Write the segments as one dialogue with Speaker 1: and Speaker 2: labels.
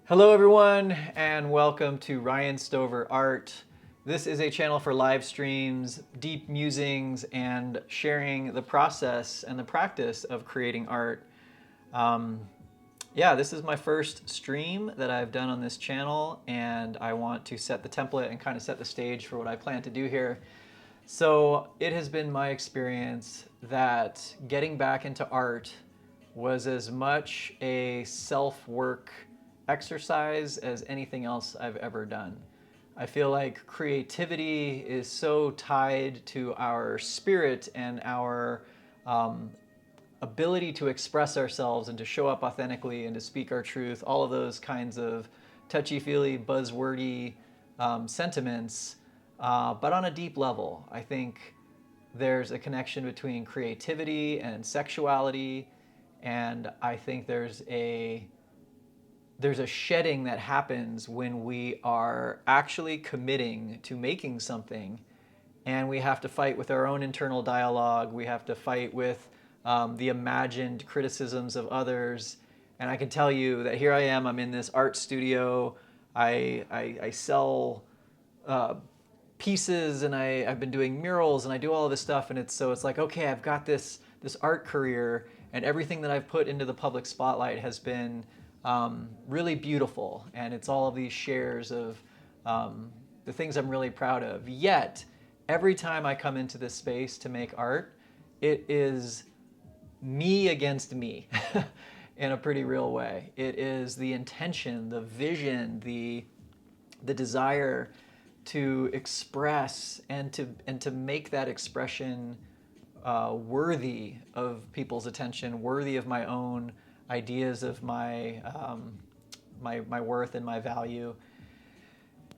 Speaker 1: Hello everyone and welcome to Ryan Stover Art. This is a channel for live streams, deep musings, and sharing the process and the practice of creating art. Yeah, this is my first stream that I've done on this channel, and I want to set the template and kind of set the stage for what I plan to do here. So it has been my experience that getting back into art was as much a self-work exercise as anything else I've ever done. I feel like creativity is so tied to our spirit and our ability to express ourselves and to show up authentically and to speak our truth, all of those kinds of touchy-feely, buzzwordy sentiments. But on a deep level, I think there's a connection between creativity and sexuality, and I think there's a shedding that happens when we are actually committing to making something, and we have to fight with our own internal dialogue. We have to fight with the imagined criticisms of others. And I can tell you that here I am, I'm in this art studio. I sell pieces, and I've been doing murals, and I do all of this stuff. And it's like, okay, I've got this art career, and everything that I've put into the public spotlight has been really beautiful. And it's all of these shares of the things I'm really proud of. Yet, every time I come into this space to make art, it is me against me in a pretty real way. It is the intention, the vision, the desire to express and to make that expression worthy of people's attention, worthy of my own ideas of my my worth and my value.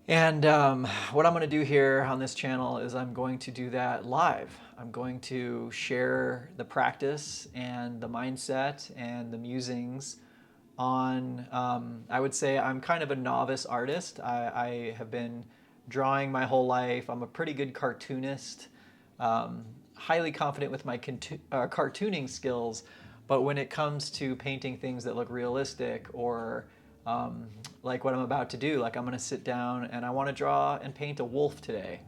Speaker 1: And what I'm going to do here on this channel is I'm going to do that live. I'm going to share the practice and the mindset and the musings on, I would say I'm kind of a novice artist. I have been drawing my whole life. I'm a pretty good cartoonist, highly confident with my cartooning skills, but when it comes to painting things that look realistic or like what I'm about to do, like I'm gonna sit down and I wanna draw and paint a wolf today.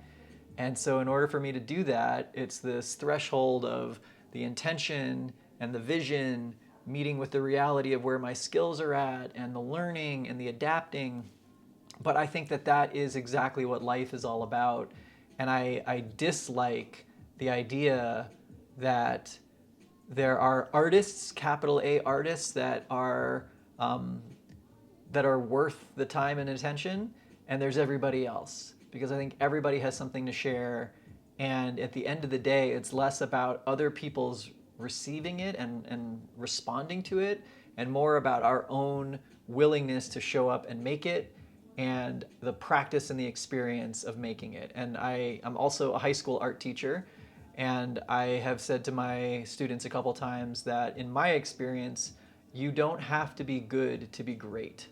Speaker 1: And so in order for me to do that, it's this threshold of the intention and the vision meeting with the reality of where my skills are at and the learning and the adapting. But I think that that is exactly what life is all about. And I dislike the idea that there are artists, capital A artists, that are worth the time and attention, and there's everybody else. Because I think everybody has something to share, and at the end of the day, it's less about other people's receiving it and responding to it, and more about our own willingness to show up and make it, and the practice and the experience of making it. And I'm also a high school art teacher, and I have said to my students a couple times that in my experience, you don't have to be good to be great.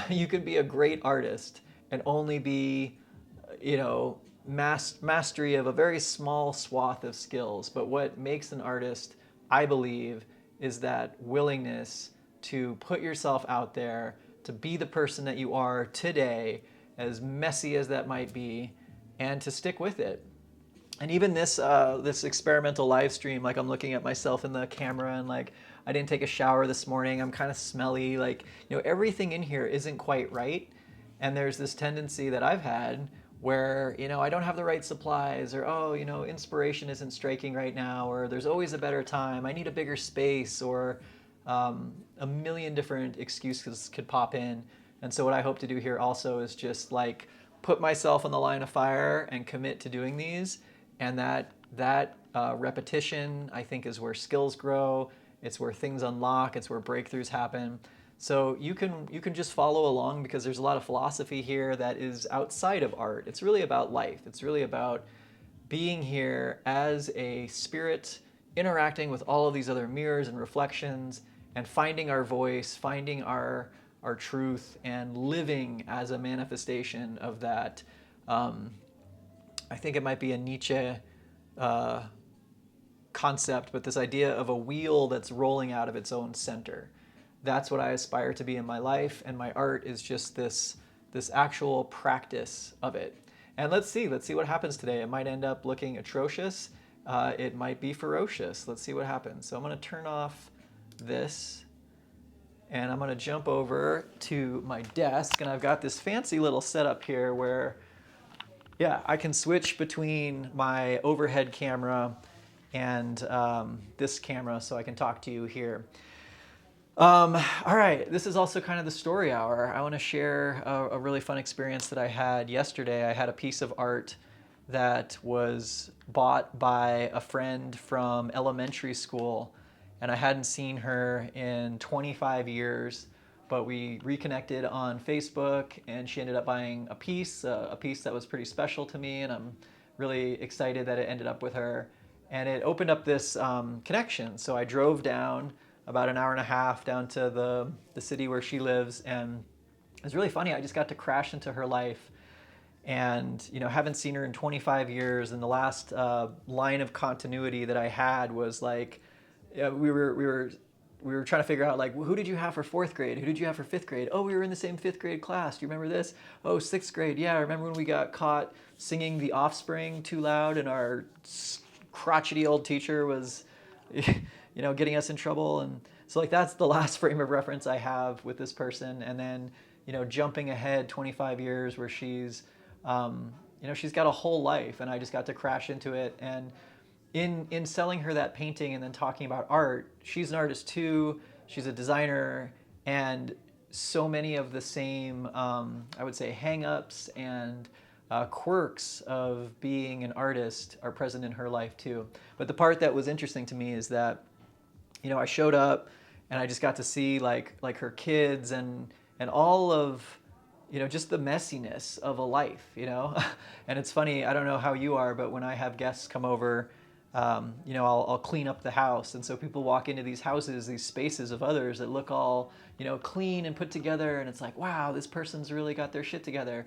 Speaker 1: You can be a great artist and only be, mastery of a very small swath of skills. But what makes an artist, I believe, is that willingness to put yourself out there, to be the person that you are today, as messy as that might be, and to stick with it. And even this experimental live stream, like I'm looking at myself in the camera, and like I didn't take a shower this morning. I'm kind of smelly. Like, everything in here isn't quite right. And there's this tendency that I've had where, I don't have the right supplies, or, oh, inspiration isn't striking right now, or there's always a better time. I need a bigger space, or a million different excuses could pop in. And so what I hope to do here also is just like put myself on the line of fire and commit to doing these. And that repetition, I think, is where skills grow. It's where things unlock. It's where breakthroughs happen. So you can just follow along, because there's a lot of philosophy here that is outside of art. It's really about life. It's really about being here as a spirit, interacting with all of these other mirrors and reflections, and finding our voice, finding our truth, and living as a manifestation of that. I think it might be a Nietzsche concept, but this idea of a wheel that's rolling out of its own center. that's what I aspire to be in my life, and my art is just this actual practice of it. And let's see what happens today. It might end up looking atrocious. It might be ferocious. Let's see what happens. So I'm going to turn off this, and I'm going to jump over to my desk, and I've got this fancy little setup here where, yeah, I can switch between my overhead camera and this camera so I can talk to you here. All right, this is also kind of the story hour. I want to share a really fun experience that I had yesterday. I had a piece of art that was bought by a friend from elementary school, and I hadn't seen her in 25 years, but we reconnected on Facebook, and she ended up buying a piece that was pretty special to me, and I'm really excited that it ended up with her. And it opened up this connection. So I drove down about an hour and a half down to the city where she lives, and it was really funny. I just got to crash into her life, and haven't seen her in 25 years. And the last line of continuity that I had was like, we were trying to figure out, like, who did you have for fourth grade? Who did you have for fifth grade? Oh, we were in the same fifth grade class. Do you remember this? Oh, sixth grade. Yeah, I remember when we got caught singing The Offspring too loud, and our crotchety old teacher was getting us in trouble. And so, like, that's the last frame of reference I have with this person. And then jumping ahead 25 years where she's she's got a whole life, and I just got to crash into it. And in selling her that painting and then talking about art, she's an artist too. She's a designer, and so many of the same I would say hang-ups and quirks of being an artist are present in her life too. But the part that was interesting to me is that I showed up, and I just got to see like her kids and all of just the messiness of a life, And it's funny, I don't know how you are, but when I have guests come over, I'll clean up the house, and so people walk into these houses, these spaces of others that look all clean and put together, and it's like, wow, this person's really got their shit together.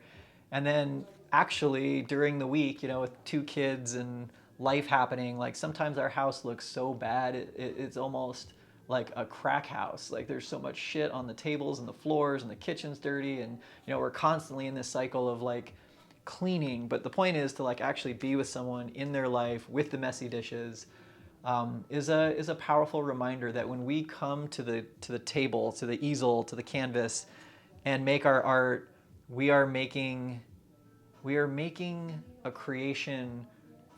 Speaker 1: And then actually during the week, with two kids and life happening, like sometimes our house looks so bad, it's almost like a crack house. Like there's so much shit on the tables and the floors, and the kitchen's dirty, and we're constantly in this cycle of like cleaning. But the point is to like actually be with someone in their life with the messy dishes, is a powerful reminder that when we come to the table, to the easel, to the canvas, and make our art, we are making a creation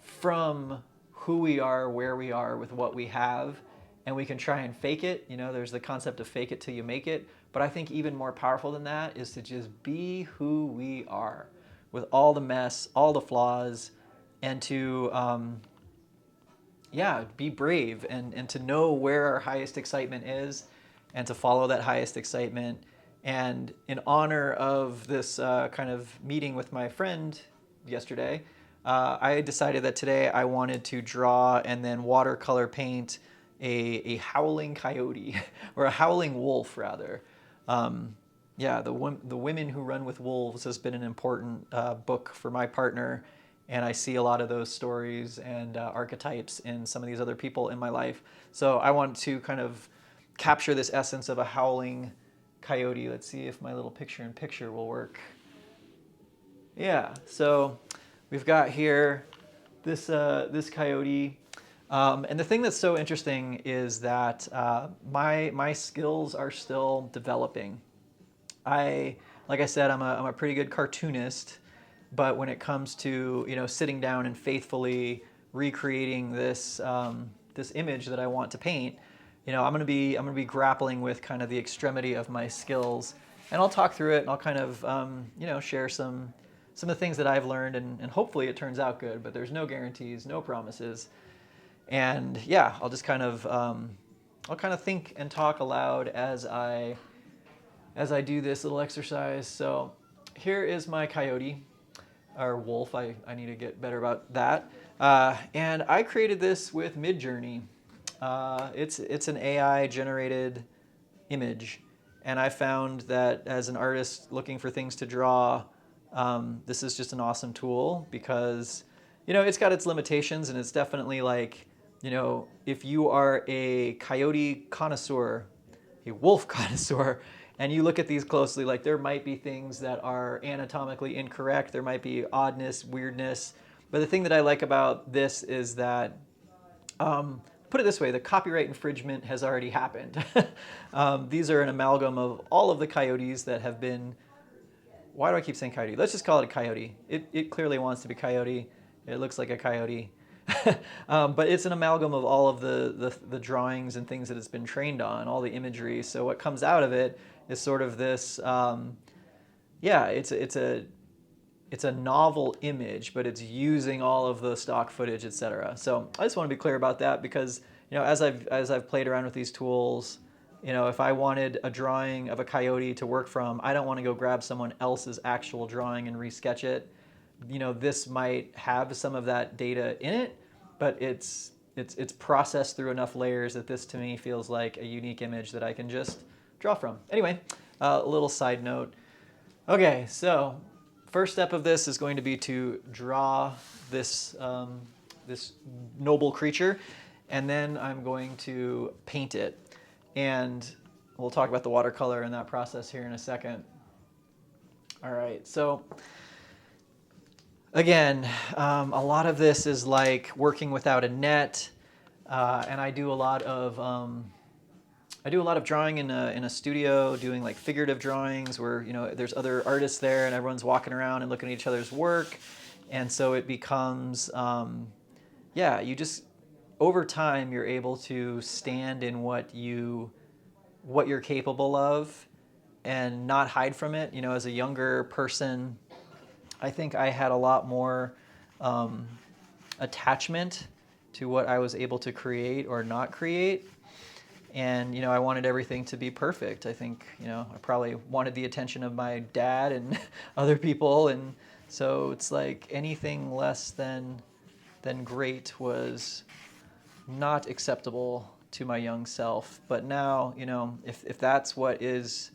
Speaker 1: from who we are, where we are, with what we have. And we can try and fake it. There's the concept of fake it till you make it. But I think even more powerful than that is to just be who we are, with all the mess, all the flaws, and to be brave, and to know where our highest excitement is, and to follow that highest excitement. And in honor of this kind of meeting with my friend yesterday, I decided that today I wanted to draw and then watercolor paint a howling coyote, or a howling wolf rather. The Women Who Run with Wolves has been an important book for my partner, and I see a lot of those stories and archetypes in some of these other people in my life. So I want to kind of capture this essence of a howling coyote. Let's see if my little picture-in-picture will work. Yeah, so we've got here this coyote. And the thing that's so interesting is that my skills are still developing. Like I said, I'm a pretty good cartoonist, but when it comes to sitting down and faithfully recreating this image that I want to paint, I'm gonna be grappling with kind of the extremity of my skills, and I'll talk through it, and I'll kind of share some of the things that I've learned, and hopefully it turns out good. But there's no guarantees, no promises. And yeah, I'll just kind of think and talk aloud as I do this little exercise. So here is my coyote, or wolf. I need to get better about that. And I created this with Midjourney. It's an AI generated image, and I found that as an artist looking for things to draw, this is just an awesome tool, because it's got its limitations, and it's definitely like, if you are a coyote connoisseur, a wolf connoisseur, and you look at these closely, like there might be things that are anatomically incorrect, there might be oddness, weirdness, but the thing that I like about this is that, put it this way, the copyright infringement has already happened. These are an amalgam of all of the coyotes that have been, why do I keep saying coyote? Let's just call it a coyote. It clearly wants to be coyote. It looks like a coyote. But it's an amalgam of all of the drawings and things that it's been trained on, all the imagery. So what comes out of it is sort of this, yeah, it's a novel image, but it's using all of the stock footage, etc. So I just want to be clear about that because, you know, as I've played around with these tools, you know, if I wanted a drawing of a coyote to work from, I don't want to go grab someone else's actual drawing and resketch it. You know, this might have some of that data in it, but it's processed through enough layers that this to me feels like a unique image that I can just draw from. Anyway, a little side note. Okay, so first step of this is going to be to draw this, this noble creature, and then I'm going to paint it. And we'll talk about the watercolor and that process here in a second. All right, so again, a lot of this is like working without a net, and I do a lot of drawing in a studio, doing like figurative drawings where, you know, there's other artists there and everyone's walking around and looking at each other's work, and so it becomes, yeah, you just over time you're able to stand in what you're capable of and not hide from it. You know, as a younger person, I think I had a lot more attachment to what I was able to create or not create. And, you know, I wanted everything to be perfect. I think, you know, I probably wanted the attention of my dad and other people. And so it's like anything less than great was not acceptable to my young self. But now, you know, if that's what is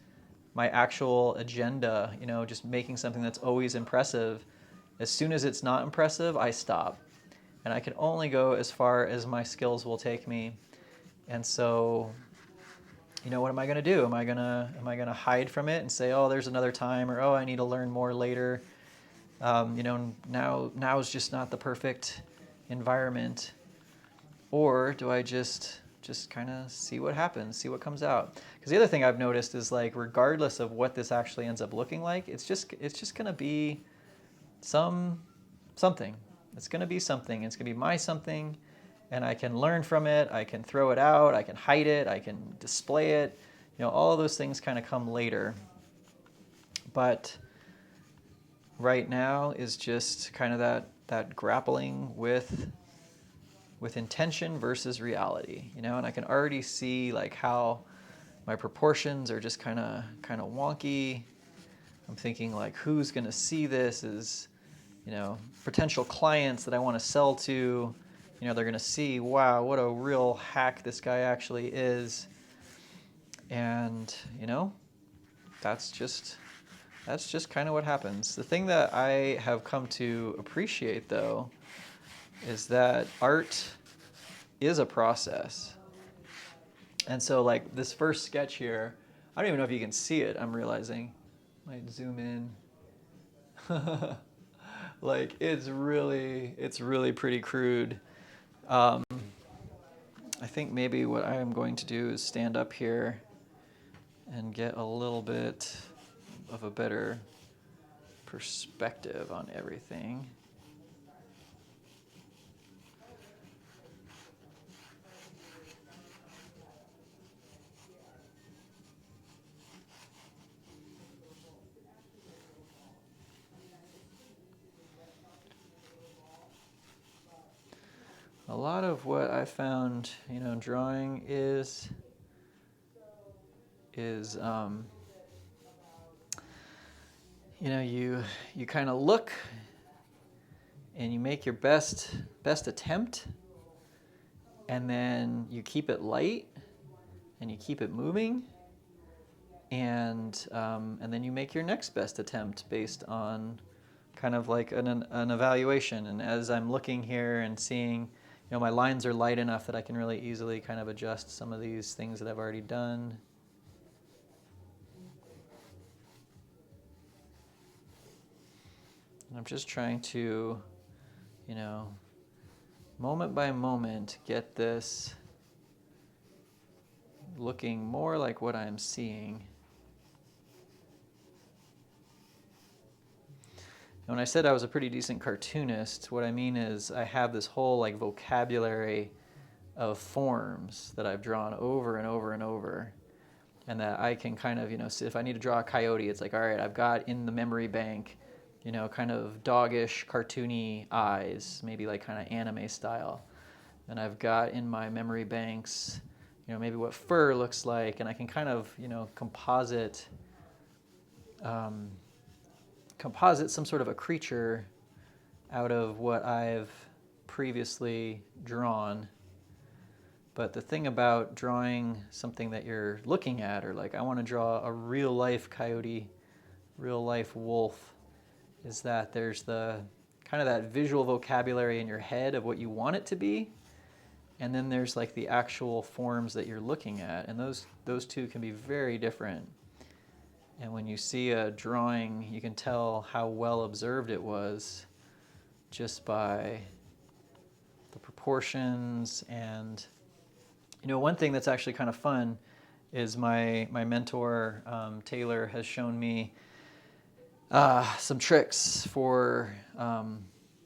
Speaker 1: my actual agenda, you know, just making something that's always impressive, as soon as it's not impressive, I stop. And I can only go as far as my skills will take me. And so, you know, what am I going to do? Am I going to hide from it and say, oh, there's another time, or oh, I need to learn more later? You know, now is just not the perfect environment. Or do I just kind of see what happens, see what comes out? Because the other thing I've noticed is, like, regardless of what this actually ends up looking like, it's just going to be something. It's going to be something. It's going to be my something, and I can learn from it. I can throw it out. I can hide it. I can display it. You know, all of those things kind of come later. But right now is just kind of that grappling with intention versus reality, you know, and I can already see like how my proportions are just kind of wonky. I'm thinking like, who's going to see this? Is, you know, potential clients that I want to sell to, you know, they're going to see, wow, what a real hack this guy actually is. And, you know, that's just kind of what happens. The thing that I have come to appreciate, though, is that art is a process. And so, like, this first sketch here, I don't even know if you can see it, I'm realizing. Might zoom in. Like, it's really pretty crude. I think maybe what I am going to do is stand up here and get a little bit of a better perspective on everything. A lot of what I found, you know, drawing is you know, you kind of look and you make your best attempt, and then you keep it light and you keep it moving, and then you make your next best attempt based on kind of like an evaluation. And as I'm looking here and seeing, you know, my lines are light enough that I can really easily kind of adjust some of these things that I've already done. I'm just trying to, moment by moment, get this looking more like what I'm seeing. And when I said I was a pretty decent cartoonist, what I mean is I have this whole like vocabulary of forms that I've drawn over and over and over, and that I can kind of, so if I need to draw a coyote, it's like, all right, I've got in the memory bank, kind of doggish, cartoony eyes, maybe like kind of anime style. And I've got in my memory banks, maybe what fur looks like, and I can kind of, composite some sort of a creature out of what I've previously drawn. But the thing about drawing something that you're looking at, or like I want to draw a real life coyote, real life wolf, is that there's the kind of that visual vocabulary in your head of what you want it to be, and then there's like the actual forms that you're looking at, and those two can be very different. And when you see a drawing, you can tell how well observed it was just by the proportions. And one thing that's actually kind of fun is my mentor, Taylor, has shown me some tricks for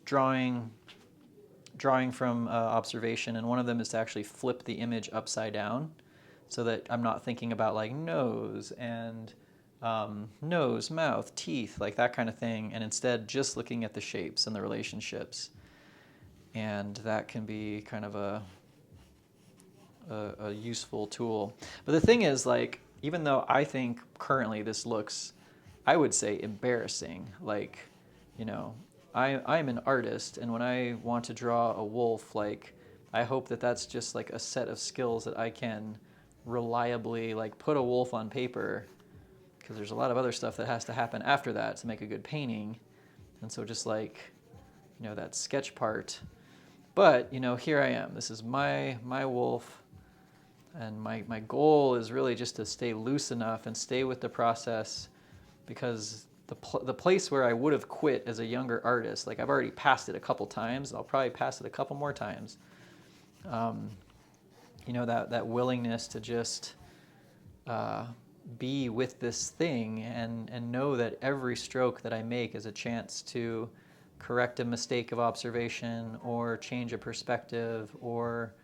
Speaker 1: drawing from observation, and one of them is to actually flip the image upside down so that I'm not thinking about like nose and nose, mouth, teeth, like that kind of thing, and instead just looking at the shapes and the relationships. And that can be kind of a useful tool. But the thing is, like, even though I think currently this looks, I would say, embarrassing, like, I'm an artist, and when I want to draw a wolf, like, I hope that that's just like a set of skills that I can reliably like put a wolf on paper, because there's a lot of other stuff that has to happen after that to make a good painting. And so just like, that sketch part. But, here I am. This is my wolf. And my goal is really just to stay loose enough and stay with the process, because the place where I would have quit as a younger artist, like I've already passed it a couple times, and I'll probably pass it a couple more times. That willingness to just be with this thing and know that every stroke that I make is a chance to correct a mistake of observation or change a perspective, or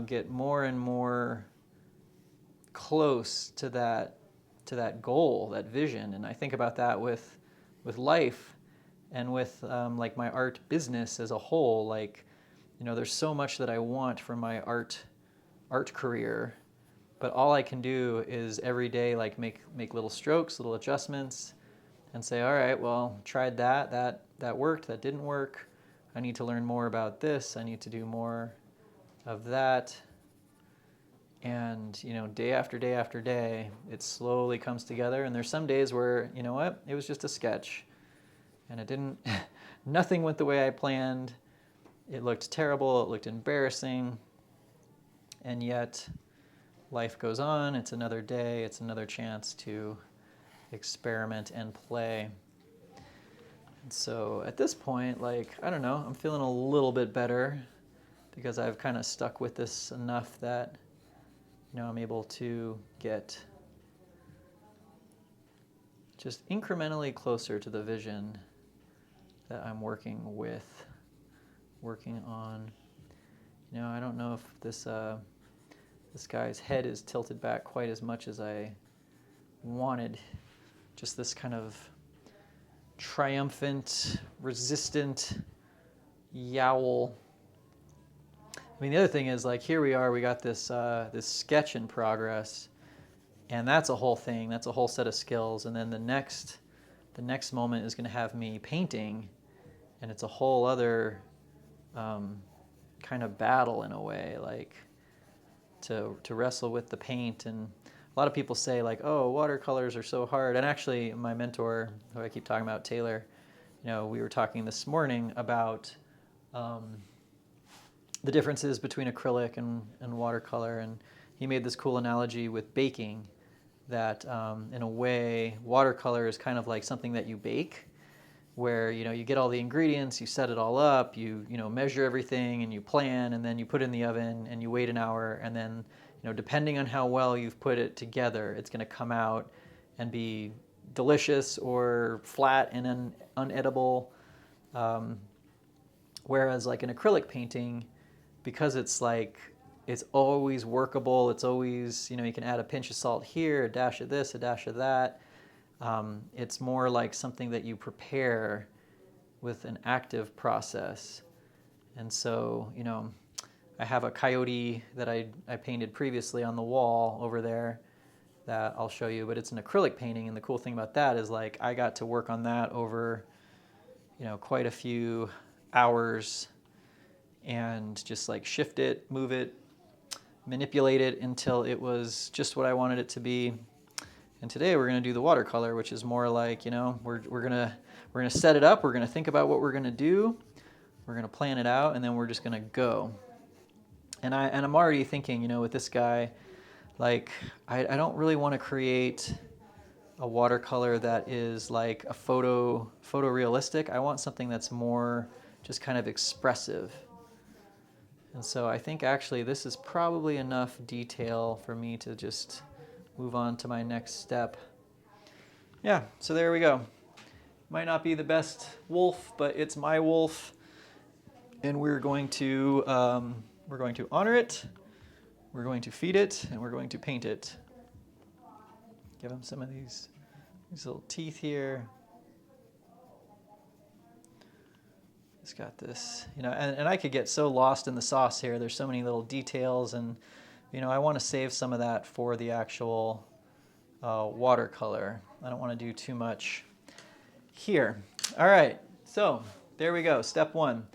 Speaker 1: get more and more close to that goal, that vision. And I think about that with life and with like my art business as a whole. Like, there's so much that I want from my art career, but all I can do is every day like make little strokes, little adjustments, and say, all right, well, tried that worked, that didn't work. I need to learn more about this. I need to do more of that. And day after day after day, it slowly comes together. And there's some days where, it was just a sketch, and it didn't, nothing went the way I planned. It looked terrible, it looked embarrassing, and yet life goes on. It's another day, it's another chance to experiment and play. And so at this point, like, I don't know, I'm feeling a little bit better, because I've kind of stuck with this enough that I'm able to get just incrementally closer to the vision that I'm working on. I don't know if this guy's head is tilted back quite as much as I wanted. Just this kind of triumphant, resistant yowl. I mean, the other thing is, like, here we are, we got this sketch in progress, and that's a whole thing, that's a whole set of skills. And then the next moment is going to have me painting, and it's a whole other kind of battle in a way, like to wrestle with the paint. And a lot of people say, like, oh, watercolors are so hard. And actually, my mentor, who I keep talking about, Taylor, we were talking this morning about the differences between acrylic and watercolor, and he made this cool analogy with baking, that in a way watercolor is kind of like something that you bake, where you get all the ingredients, you set it all up, you measure everything and you plan, and then you put it in the oven and you wait an hour, and then depending on how well you've put it together, it's going to come out and be delicious or flat and unedible. Whereas like an acrylic painting, because it's always workable, it's always, you can add a pinch of salt here, a dash of this, a dash of that. It's more like something that you prepare with an active process. And so, I have a coyote that I painted previously on the wall over there that I'll show you, but it's an acrylic painting, and the cool thing about that is like I got to work on that over, quite a few hours and just like shift it, move it, manipulate it until it was just what I wanted it to be. And today we're going to do the watercolor, which is more like, we're going to set it up, we're going to think about what we're going to do, we're going to plan it out, and then we're just going to go. And I'm already thinking, with this guy, like I don't really want to create a watercolor that is like a photorealistic. I want something that's more just kind of expressive. And so I think actually this is probably enough detail for me to just move on to my next step. Yeah, so there we go. Might not be the best wolf, but it's my wolf, and we're going to honor it, we're going to feed it, and we're going to paint it. Give him some of these little teeth here. It's got this, and I could get so lost in the sauce here. There's so many little details, and I want to save some of that for the actual watercolor. I don't want to do too much here. All right, so there we go, step one.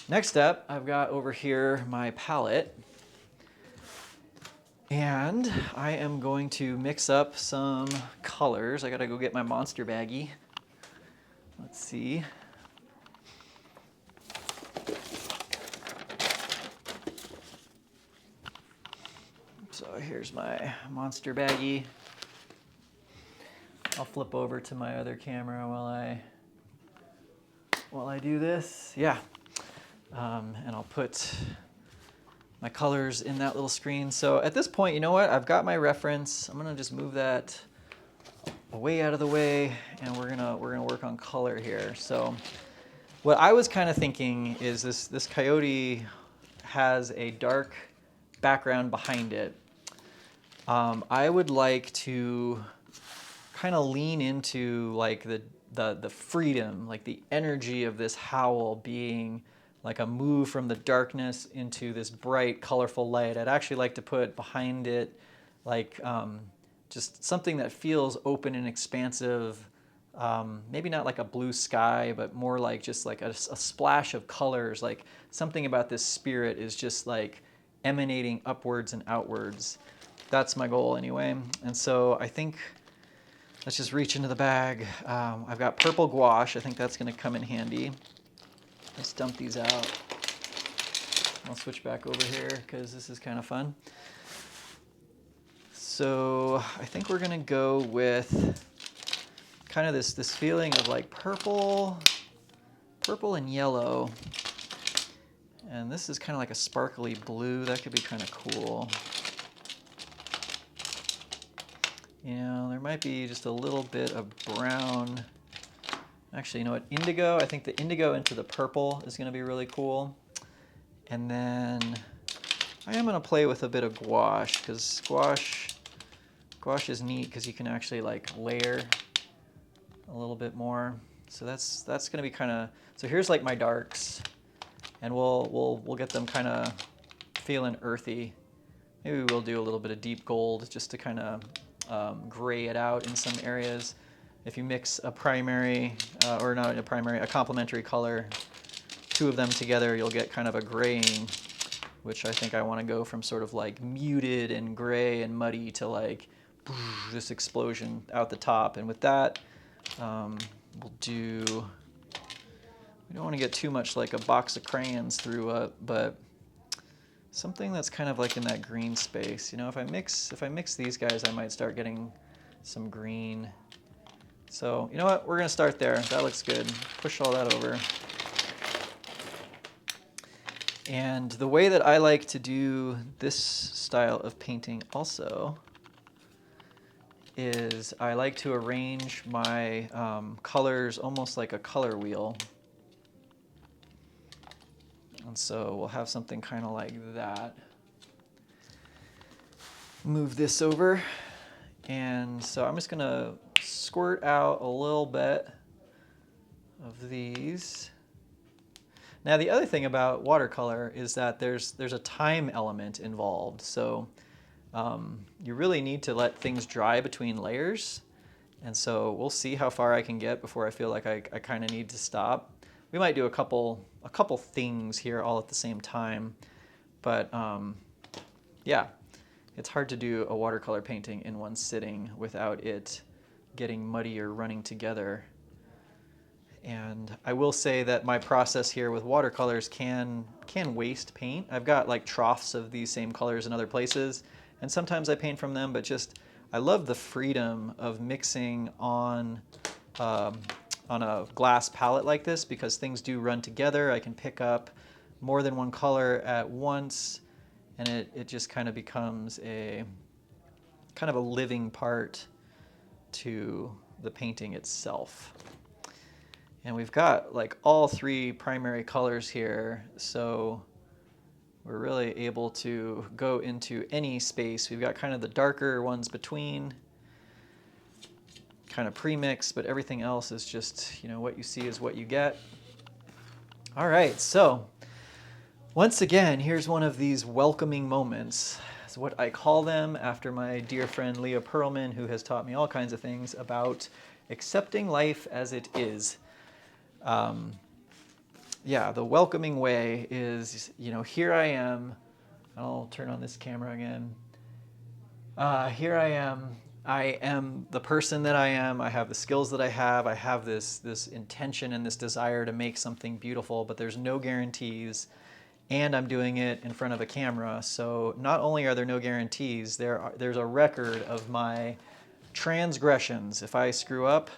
Speaker 1: Next step, I've got over here my palette, and I am going to mix up some colors. I gotta go get my monster baggie. Let's see. So here's my monster baggie. I'll flip over to my other camera while I do this. Yeah. And I'll put my colors in that little screen. So at this point, you know what? I've got my reference. I'm gonna just move that way out of the way, and we're gonna work on color here. So what I was kind of thinking is this coyote has a dark background behind it. I would like to kind of lean into like the freedom, like the energy of this howl being like a move from the darkness into this bright, colorful light. I'd actually like to put behind it like just something that feels open and expansive. Maybe not like a blue sky, but more like just like a splash of colors. Like something about this spirit is just like emanating upwards and outwards. That's my goal anyway. And so I think let's just reach into the bag. I've got purple gouache. I think that's going to come in handy. Let's dump these out. I'll switch back over here because this is kind of fun. So I think we're going to go with kind of this feeling of like purple and yellow. And this is kind of like a sparkly blue. That could be kind of cool. There might be just a little bit of brown. Actually, you know what? Indigo. I think the indigo into the purple is going to be really cool. And then I am going to play with a bit of gouache, because gouache is neat because you can actually like layer a little bit more. So that's going to be kind of. So here's like my darks, and we'll get them kind of feeling earthy. Maybe we'll do a little bit of deep gold just to kind of gray it out in some areas. If you mix a primary, or not a primary, a complementary color, two of them together, you'll get kind of a graying, which I think I want to go from sort of like muted and gray and muddy to like this explosion out the top. And with that, we'll do, we don't want to get too much like a box of crayons through it, but something that's kind of like in that green space. If I mix these guys, I might start getting some green So you know what, we're gonna start there. That looks good. Push all that over. And the way that I like to do this style of painting also is I like to arrange my colors almost like a color wheel. And so we'll have something kind of like that. Move this over. And so I'm just going to squirt out a little bit of these. Now the other thing about watercolor is that there's a time element involved. So you really need to let things dry between layers. And so we'll see how far I can get before I feel like I kind of need to stop. We might do a couple things here all at the same time. But yeah, it's hard to do a watercolor painting in one sitting without it getting muddy or running together. And I will say that my process here with watercolors can waste paint. I've got like troughs of these same colors in other places, and sometimes I paint from them, but just I love the freedom of mixing on a glass palette like this, because things do run together. I can pick up more than one color at once, and it just kind of becomes a kind of a living part to the painting itself. And we've got like all three primary colors here, so we're really able to go into any space. We've got kind of the darker ones between, kind of pre-mixed, but everything else is just, you know, what you see is what you get. All right, so once again, here's one of these welcoming moments. It's what I call them after my dear friend Leah Pearlman, who has taught me all kinds of things about accepting life as it is. Yeah, the welcoming way is, you know, here I am. I'll turn on this camera again. Here I am. I am the person that I am. I have the skills that I have. I have this intention and this desire to make something beautiful, but there's no guarantees. And I'm doing it in front of a camera. So not only are there no guarantees, there's a record of my transgressions. If I screw up,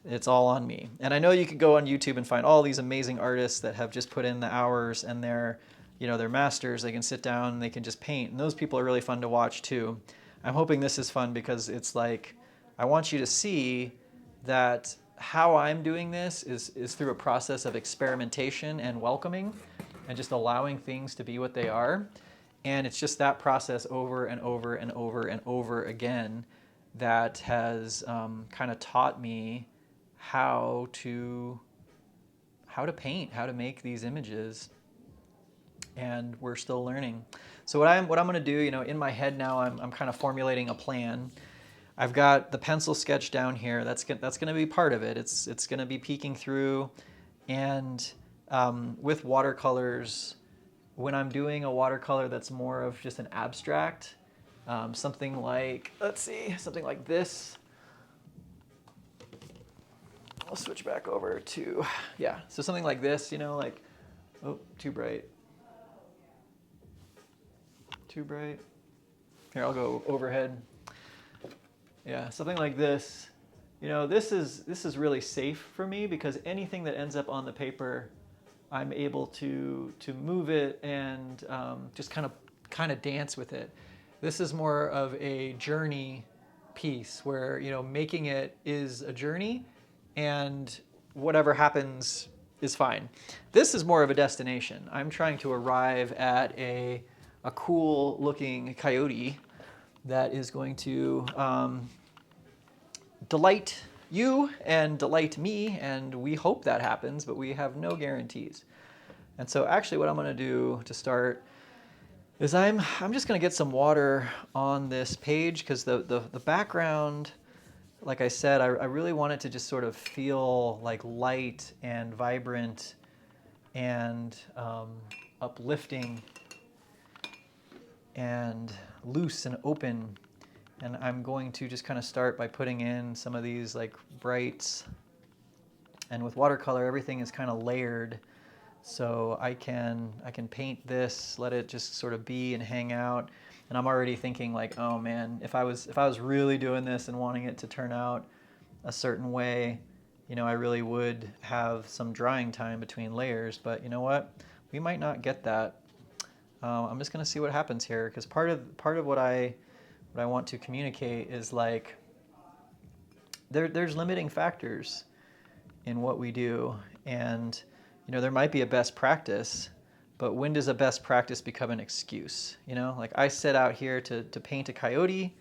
Speaker 1: it's all on me. And I know you could go on YouTube and find all these amazing artists that have just put in the hours, and they're masters. They can sit down and they can just paint. And those people are really fun to watch too. I'm hoping this is fun because it's like, I want you to see that how I'm doing this is through a process of experimentation and welcoming and just allowing things to be what they are. And it's just that process over and over and over and over again that has kind of taught me how to paint, how to make these images, and we're still learning. So what I'm going to do, you know, in my head now, I'm kind of formulating a plan. I've got the pencil sketch down here. That's going to be part of it. It's going to be peeking through, and with watercolors, when I'm doing a watercolor that's more of just an abstract, something like, let's see, something like this. I'll switch back over to, yeah, so something like this, you know, like, oh, too bright. Too bright. Here, I'll go overhead. Yeah, something like this. You know, this is really safe for me because anything that ends up on the paper, I'm able to move it and just kind of dance with it. This is more of a journey piece where, you know, making it is a journey, and whatever happens is fine. This is more of a destination. I'm trying to arrive at a cool looking coyote that is going to delight you and delight me, and we hope that happens, but we have no guarantees. And so actually what I'm going to do to start is I'm just going to get some water on this page, because the background, like I said, I really want it to just sort of feel like light and vibrant and uplifting and loose and open. And I'm going to just kind of start by putting in some of these like brights. And with watercolor, everything is kind of layered. So I can paint this, let it just sort of be and hang out. And I'm already thinking like, oh man, if I was really doing this and wanting it to turn out a certain way, you know, I really would have some drying time between layers. But you know what? We might not get that. I'm just going to see what happens here, because part of what I want to communicate is like there's limiting factors in what we do, and you know, there might be a best practice, but when does a best practice become an excuse? You know, like I set out here to paint a coyote,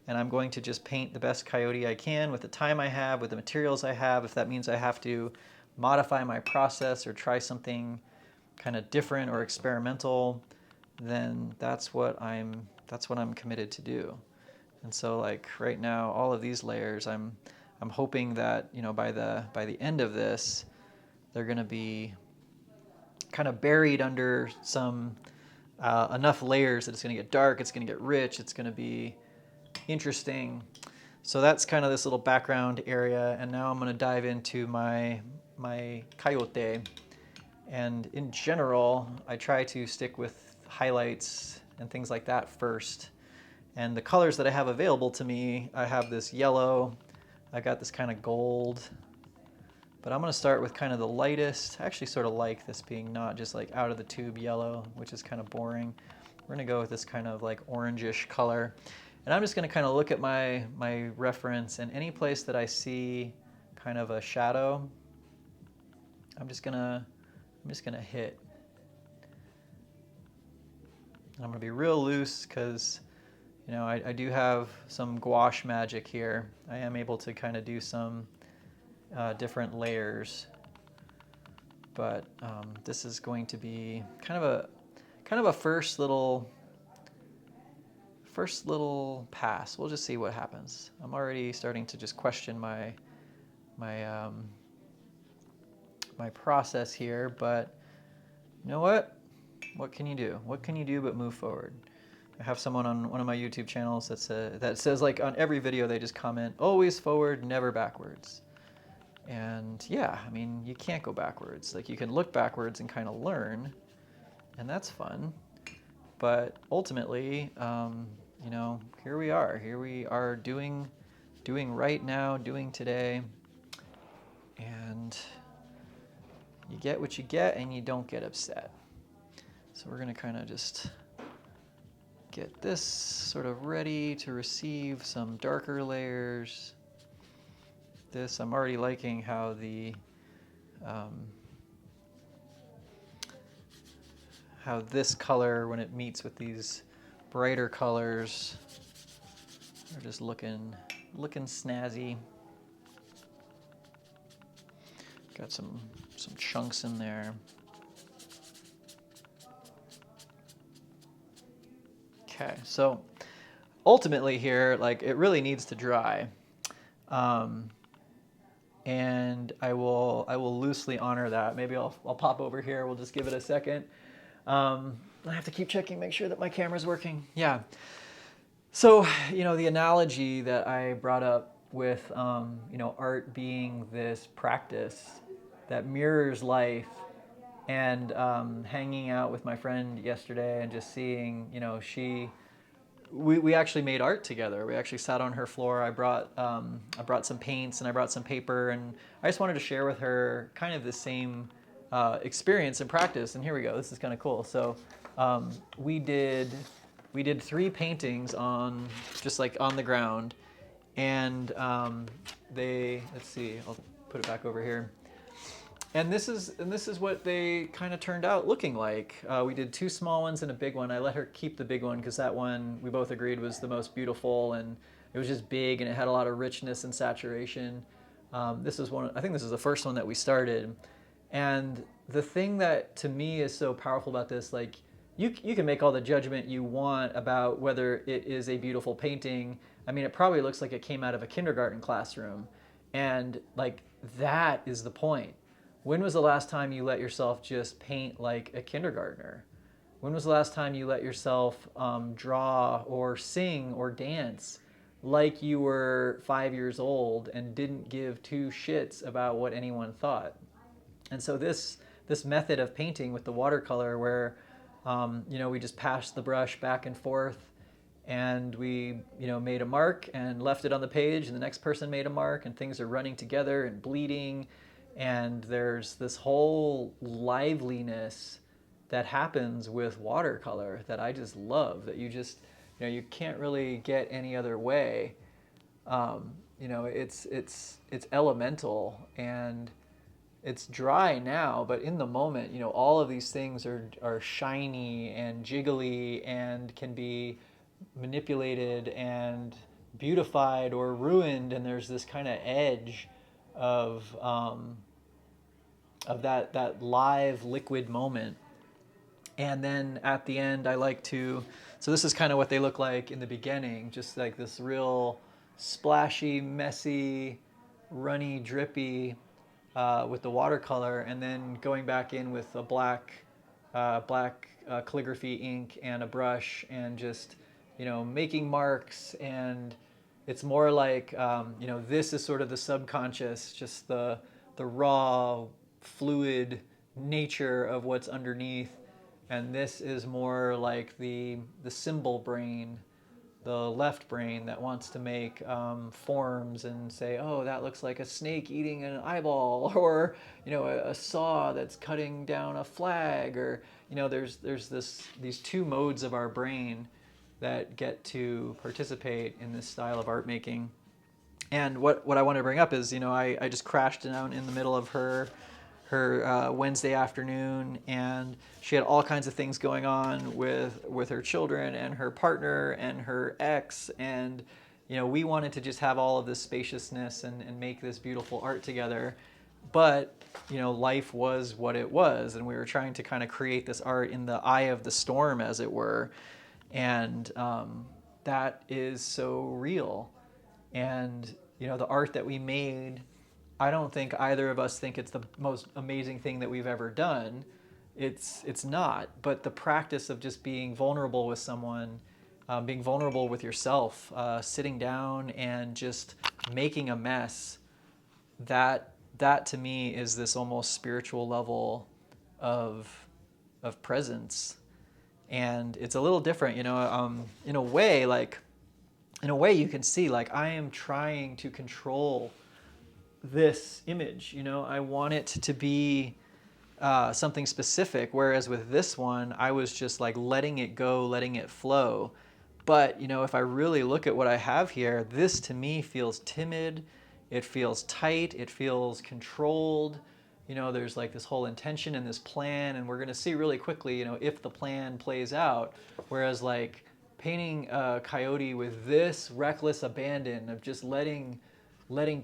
Speaker 1: and I'm going to just paint the best coyote I can with the time I have, with the materials I have. If that means I have to modify my process or try something kind of different or experimental, then that's what I'm committed to do. And so like right now, all of these layers, I'm hoping that, you know, by the end of this, they're going to be kind of buried under some enough layers that it's going to get dark, it's going to get rich, it's going to be interesting. So that's kind of this little background area, and now I'm going to dive into my coyote. And in general, I try to stick with highlights and things like that first. And the colors that I have available to me, I have this yellow, I got this kind of gold, but I'm going to start with kind of the lightest. I actually sort of like this being not just like out of the tube yellow, which is kind of boring. We're going to go with this kind of like orangish color. And I'm just going to kind of look at my reference, and any place that I see kind of a shadow, I'm just going to hit. And I'm going to be real loose because, you know, I do have some gouache magic here. I am able to kind of do some different layers, but this is going to be kind of a first little pass. We'll just see what happens. I'm already starting to just question my process here, but you know what? What can you do? What can you do but move forward? I have someone on one of my YouTube channels that says like on every video they just comment, always forward, never backwards. And yeah, I mean, you can't go backwards. Like you can look backwards and kind of learn, and that's fun. But ultimately, you know, here we are doing right now, doing today, and you get what you get and you don't get upset. So we're gonna kind of just get this sort of ready to receive some darker layers. This, I'm already liking how how this color, when it meets with these brighter colors, are just looking snazzy. Got some chunks in there. Okay, so ultimately here, like it really needs to dry. And I will loosely honor that. Maybe I'll pop over here. We'll just give it a second. I have to keep checking, make sure that my camera's working. Yeah. So, you know, the analogy that I brought up with, you know, art being this practice that mirrors life, and hanging out with my friend yesterday and just seeing, you know, we actually made art together. We actually sat on her floor. I brought some paints and I brought some paper, and I just wanted to share with her kind of the same experience and practice. And here we go. This is kind of cool. So we did 3 paintings on just like on the ground, and let's see. I'll put it back over here. And this is what they kind of turned out looking like. We did 2 small ones and a big one. I let her keep the big one because that one we both agreed was the most beautiful, and it was just big and it had a lot of richness and saturation. This is one. I think this is the first one that we started. And the thing that to me is so powerful about this, like you can make all the judgment you want about whether it is a beautiful painting. I mean, it probably looks like it came out of a kindergarten classroom, and like that is the point. When was the last time you let yourself just paint like a kindergartner? When was the last time you let yourself draw or sing or dance like you were 5 years old and didn't give 2 shits about what anyone thought? And so this method of painting with the watercolor, where you know, we just pass the brush back and forth, and we, made a mark and left it on the page, and the next person made a mark, and things are running together and bleeding, and there's this whole liveliness that happens with watercolor that I just love, that you just, you can't really get any other way. It's elemental, and it's dry now, but in the moment, all of these things are shiny and jiggly and can be manipulated and beautified or ruined, and there's this kind of edge of that live liquid moment. And then at the end, I like to, so this is kind of what they look like in the beginning, just like this real splashy, messy, runny, drippy with the watercolor, and then going back in with a black calligraphy ink and a brush, and just making marks. And it's more like this is sort of the subconscious, just the raw fluid nature of what's underneath, and this is more like the symbol brain, the left brain that wants to make forms and say, oh, that looks like a snake eating an eyeball, or a saw that's cutting down a flag, or there's these two modes of our brain that get to participate in this style of art making. And what I want to bring up is, I just crashed down in the middle of her Wednesday afternoon, and she had all kinds of things going on with her children and her partner and her ex, and we wanted to just have all of this spaciousness and make this beautiful art together. But life was what it was, and we were trying to kind of create this art in the eye of the storm, as it were. And that is so real. And the art that we made, I don't think either of us think it's the most amazing thing that we've ever done. It's not. But the practice of just being vulnerable with someone, being vulnerable with yourself, sitting down and just making a mess, that to me is this almost spiritual level of presence. And it's a little different, in a way, you can see, like, I am trying to control this image. I want it to be something specific, whereas with this one, I was just like letting it go, letting it flow. But if I really look at what I have here, this to me feels timid, it feels tight, it feels controlled. There's like this whole intention and this plan, and we're going to see really quickly, if the plan plays out. Whereas like painting a coyote with this reckless abandon of just letting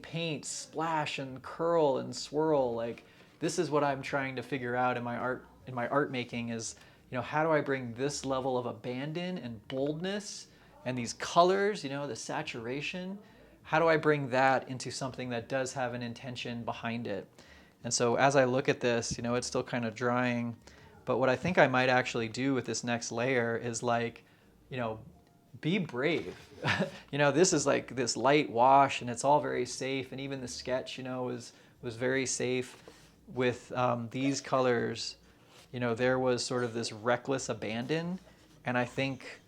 Speaker 1: paint splash and curl and swirl, like this is what I'm trying to figure out in my art making is, how do I bring this level of abandon and boldness and these colors, the saturation, how do I bring that into something that does have an intention behind it? And so as I look at this, it's still kind of drying, but what I think I might actually do with this next layer is like, be brave. This is like this light wash, and it's all very safe, and even the sketch, was very safe. With these colors, there was sort of this reckless abandon, and I think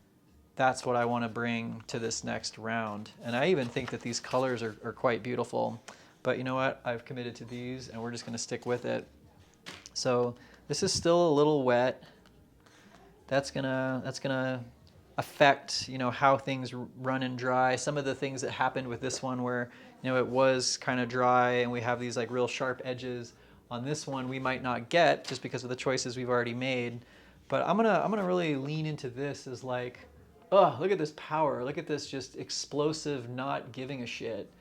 Speaker 1: that's what I want to bring to this next round. And I even think that these colors are quite beautiful. But you know what? I've committed to these, and we're just going to stick with it. So this is still a little wet. That's gonna affect how things run and dry. Some of the things that happened with this one, where it was kind of dry, and we have these like real sharp edges. On this one, we might not get, just because of the choices we've already made. But I'm gonna really lean into this as like, oh, look at this power. Look at this just explosive, not giving a shit.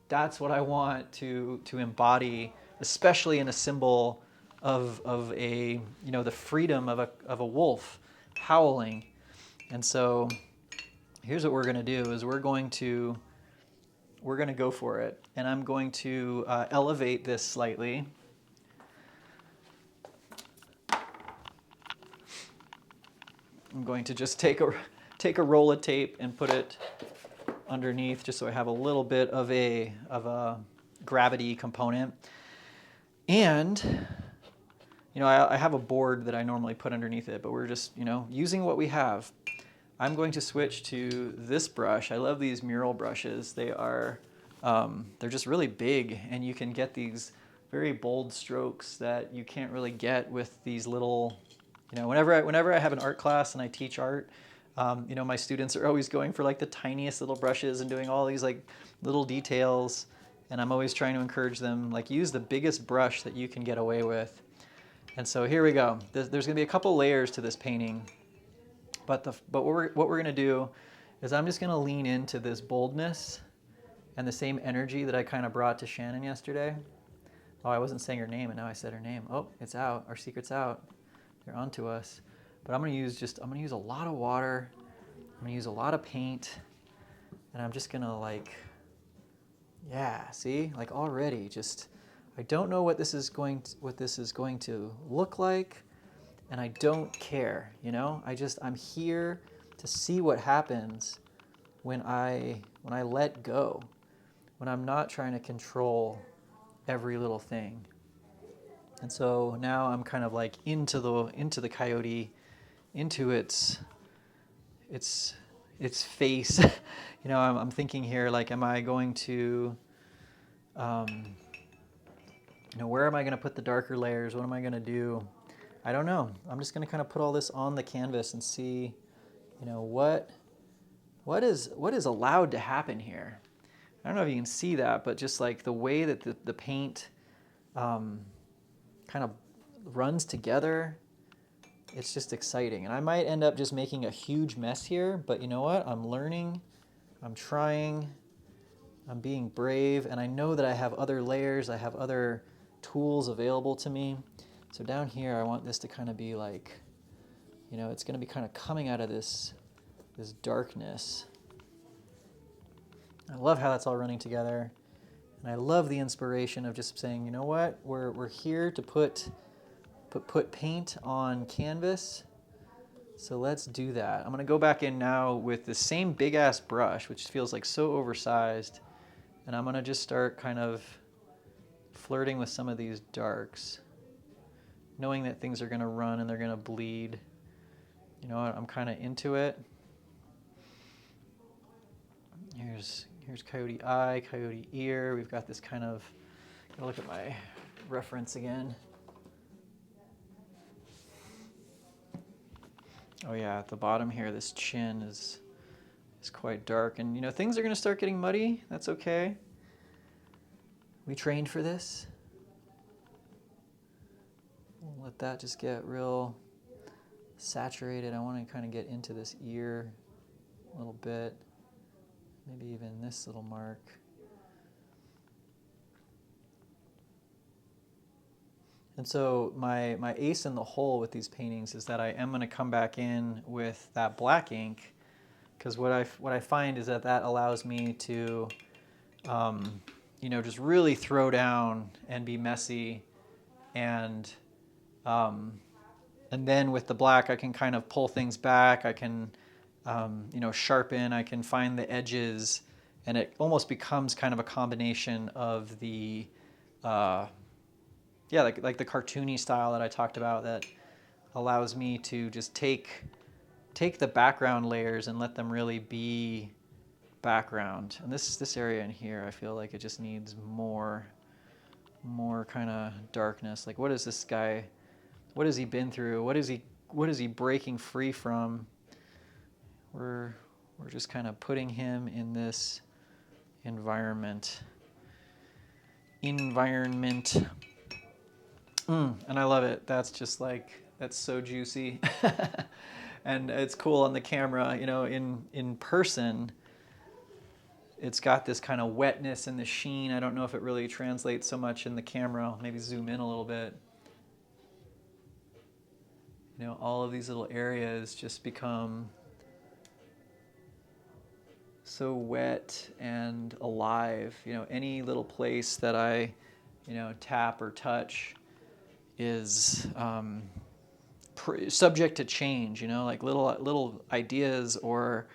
Speaker 1: That's what I want to embody, especially in a symbol of a the freedom of a wolf howling. And so here's what we're going to do is we're going to go for it, and I'm going to elevate this slightly. I'm going to just take a roll of tape and put it underneath, just so I have a little bit of a gravity component. And I have a board that I normally put underneath it, but we're just using what we have. I'm going to switch to this brush. I love these mural brushes. They're just really big, and you can get these very bold strokes that you can't really get with these little, whenever I have an art class and I teach art, my students are always going for like the tiniest little brushes and doing all these like little details. And I'm always trying to encourage them, like, use the biggest brush that you can get away with. And so here we go. There's going to be a couple layers to this painting. But what we're going to do is I'm just going to lean into this boldness and the same energy that I kind of brought to Shannon yesterday. Oh, I wasn't saying her name, and now I said her name. Oh, it's out. Our secret's out. They're onto us. But I'm going to use a lot of water. I'm going to use a lot of paint. And I'm just going to yeah, see? Like already just, I don't know what this is going to look like, and I don't care, I'm here to see what happens when I let go, when I'm not trying to control every little thing. And so now I'm kind of like into the coyote, into its face. I'm thinking here, like, am I going to, where am I going to put the darker layers? What am I going to do? I don't know. I'm just going to kind of put all this on the canvas and see, what is allowed to happen here. I don't know if you can see that, but just like the way that the paint kind of runs together, it's just exciting. And I might end up just making a huge mess here, but you know what? I'm learning, I'm trying, I'm being brave, and I know that I have other layers, I have other tools available to me. So down here, I want this to kind of be like, it's going to be kind of coming out of this darkness. I love how that's all running together. And I love the inspiration of just saying, you know what? We're here to put paint on canvas. So let's do that. I'm going to go back in now with the same big ass brush, which feels like so oversized. And I'm going to just start kind of flirting with some of these darks, knowing that things are going to run and they're going to bleed. You know what? I'm kind of into it. Here's coyote eye, coyote ear. We've got this kind of, gotta look at my reference again. Oh yeah, at the bottom here, this chin is quite dark. And things are gonna start getting muddy. That's okay. We trained for this. We'll let that just get real saturated. I want to kind of get into this ear a little bit. Maybe even this little mark. And so my ace in the hole with these paintings is that I am going to come back in with that black ink, because what I find is that allows me to, just really throw down and be messy, and then with the black I can kind of pull things back. I can sharpen, I can find the edges, and it almost becomes kind of a combination of the, like the cartoony style that I talked about, that allows me to just take the background layers and let them really be background. And this area in here, I feel like it just needs more kind of darkness. Like, what is this guy? What has he been through? What is he breaking free from? We're just kind of putting him in this environment. And I love it. That's just like, that's so juicy. And it's cool on the camera, in person, it's got this kind of wetness and the sheen. I don't know if it really translates so much in the camera. I'll maybe zoom in a little bit. All of these little areas just become so wet and alive. Any little place that I, tap or touch is subject to change. Like little ideas or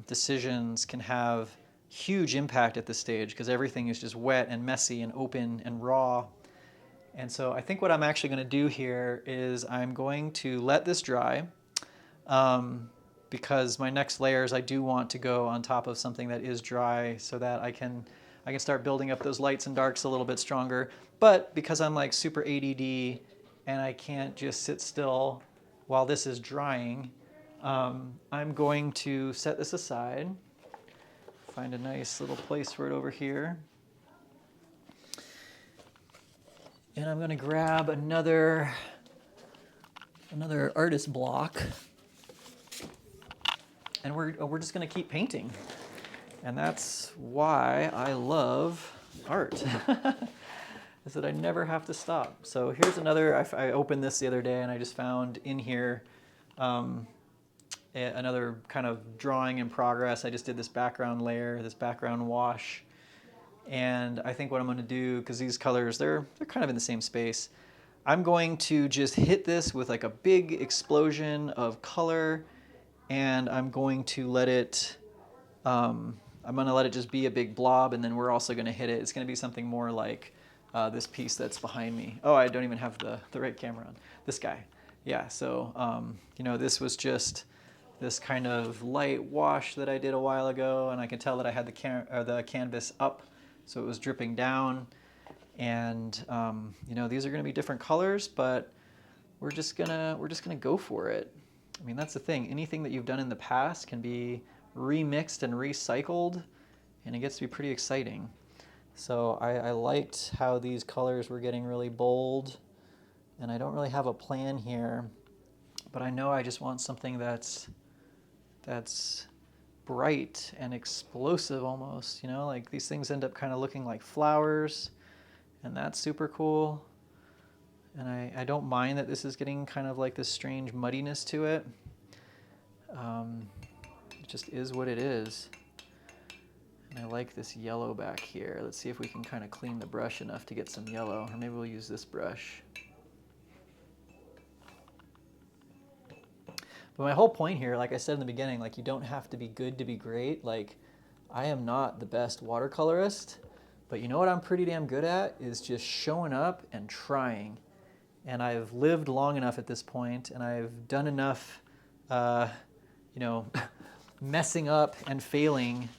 Speaker 1: decisions can have huge impact at this stage, because everything is just wet and messy and open and raw. And so I think what I'm actually going to do here is I'm going to let this dry. because my next layers I do want to go on top of something that is dry so that I can start building up those lights and darks a little bit stronger. But because I'm like super ADD and I can't just sit still while this is drying, I'm going to set this aside, find a nice little place for it over here. And I'm going to grab another artist block, and we're just going to keep painting. And that's why I love art, is that I never have to stop. So here's another, I opened this the other day and I just found in here another kind of drawing in progress. I just did this background layer, this background wash. And I think what I'm going to do, because these colors, they're kind of in the same space, I'm going to just hit this with like a big explosion of color, and I'm going to let it just be a big blob, and then we're also going to hit it. It's going to be something more like this piece that's behind me. Oh, I don't even have the right camera on. This guy. Yeah, so, you know, this was just this kind of light wash that I did a while ago, and I can tell that I had the canvas up, so it was dripping down. And you know, these are going to be different colors, but we're just gonna go for it. I mean, that's the thing. Anything that you've done in the past can be remixed and recycled, and it gets to be pretty exciting. So I liked how these colors were getting really bold, and I don't really have a plan here, but I know I just want something that's bright and explosive almost, you know, like these things end up kind of looking like flowers, and that's super cool. And I don't mind that this is getting kind of like this strange muddiness to it. It just is what it is. And I like this yellow back here. Let's see if we can kind of clean the brush enough to get some yellow, or maybe we'll use this brush. But my whole point here, like I said in the beginning, like you don't have to be good to be great. Like I am not the best watercolorist, but you know what I'm pretty damn good at is just showing up and trying. And I've lived long enough at this point, and I've done enough, you know, messing up and failing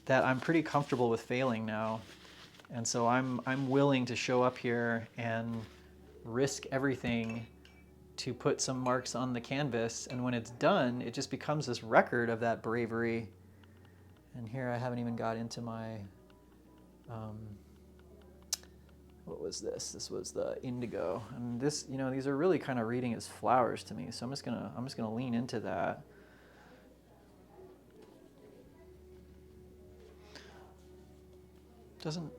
Speaker 1: that I'm pretty comfortable with failing now. And so I'm willing to show up here and risk everything to put some marks on the canvas, and when it's done, it just becomes this record of that bravery. And here I haven't even got into my, what was this? This was the indigo, and this, you know, these are really kind of reading as flowers to me. So I'm just gonna lean into that.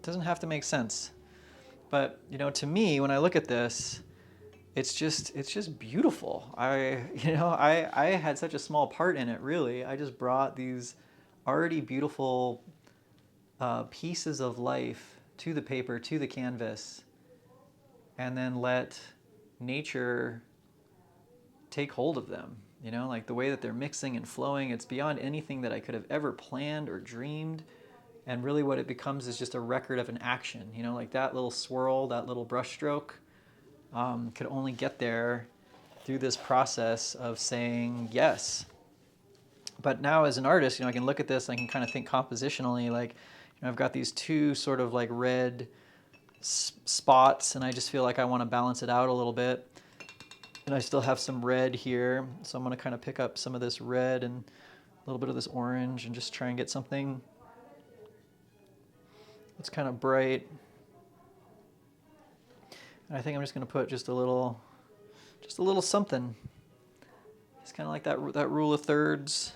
Speaker 1: Doesn't have to make sense, but you know, to me, when I look at this, it's just beautiful. I had such a small part in it, really. I just brought these already beautiful pieces of life to the paper, to the canvas, and then let nature take hold of them. You know, like the way that they're mixing and flowing, it's beyond anything that I could have ever planned or dreamed. And really what it becomes is just a record of an action. You know, like that little swirl, that little brush stroke, could only get there through this process of saying yes. But now as an artist, you know, I can look at this and I can kind of think compositionally, like, you know, I've got these two sort of like red spots, and I just feel like I want to balance it out a little bit. And I still have some red here, so I'm going to kind of pick up some of this red and a little bit of this orange and just try and get something that's kind of bright. And I think I'm just going to put just a little something. It's kind of like that rule of thirds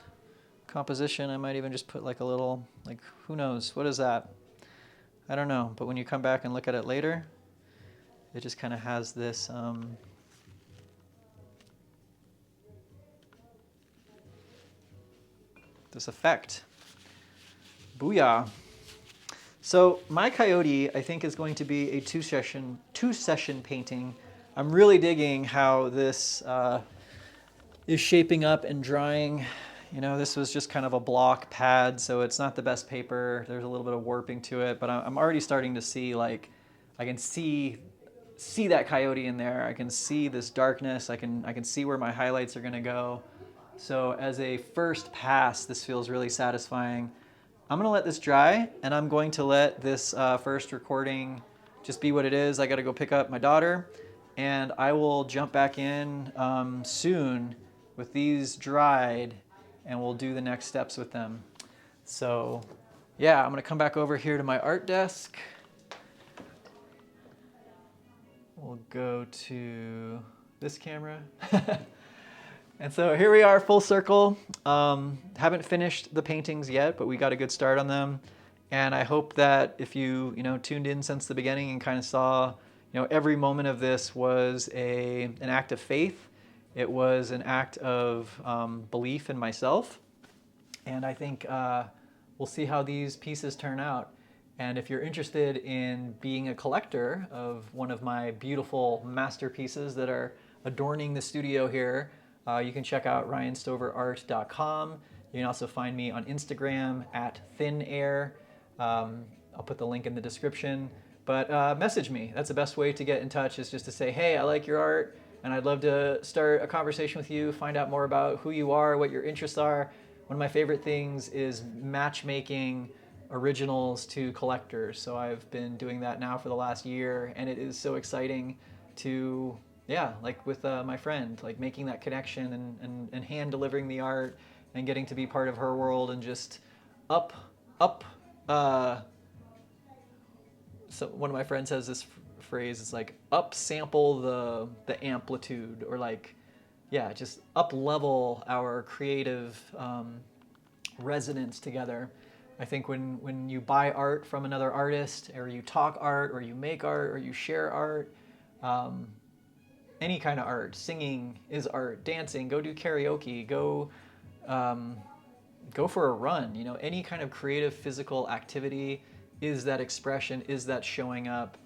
Speaker 1: composition. I might even just put like a little, like, who knows, what is that? I don't know, but when you come back and look at it later, it just kind of has this this effect. Booyah. So my coyote, I think, is going to be a two-session painting. I'm really digging how this is shaping up and drying. You know, this was just kind of a block pad, so it's not the best paper. There's a little bit of warping to it, but I'm already starting to see, like, I can see that coyote in there. I can see this darkness. I can see where my highlights are going to go. So as a first pass, this feels really satisfying. I'm gonna let this dry, and I'm going to let this first recording just be what it is. I gotta go pick up my daughter, and I will jump back in soon with these dried, and we'll do the next steps with them. So yeah, I'm gonna come back over here to my art desk. We'll go to this camera. And so here we are, full circle. Haven't finished the paintings yet, but we got a good start on them. And I hope that if you tuned in since the beginning and kind of saw, every moment of this was an act of faith. It was an act of belief in myself. And I think we'll see how these pieces turn out. And if you're interested in being a collector of one of my beautiful masterpieces that are adorning the studio here, you can check out ryanstoverart.com. You can also find me on Instagram at thinair. I'll put the link in the description. But message me. That's the best way to get in touch, is just to say, hey, I like your art, and I'd love to start a conversation with you, find out more about who you are, what your interests are. One of my favorite things is matchmaking originals to collectors. So I've been doing that now for the last year, and it is so exciting to, yeah, like with my friend, like making that connection and hand delivering the art and getting to be part of her world and just up. So one of my friends has this phrase, it's like up sample the amplitude, or like, yeah, just up level our creative resonance together. I think when you buy art from another artist, or you talk art, or you make art, or you share art, any kind of art, singing is art, dancing, go do karaoke, go for a run, any kind of creative physical activity is that expression, is that showing up.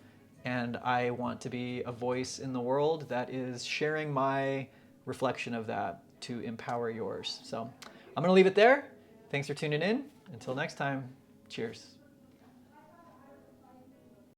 Speaker 1: And I want to be a voice in the world that is sharing my reflection of that to empower yours. So I'm gonna leave it there. Thanks for tuning in. Until next time, cheers.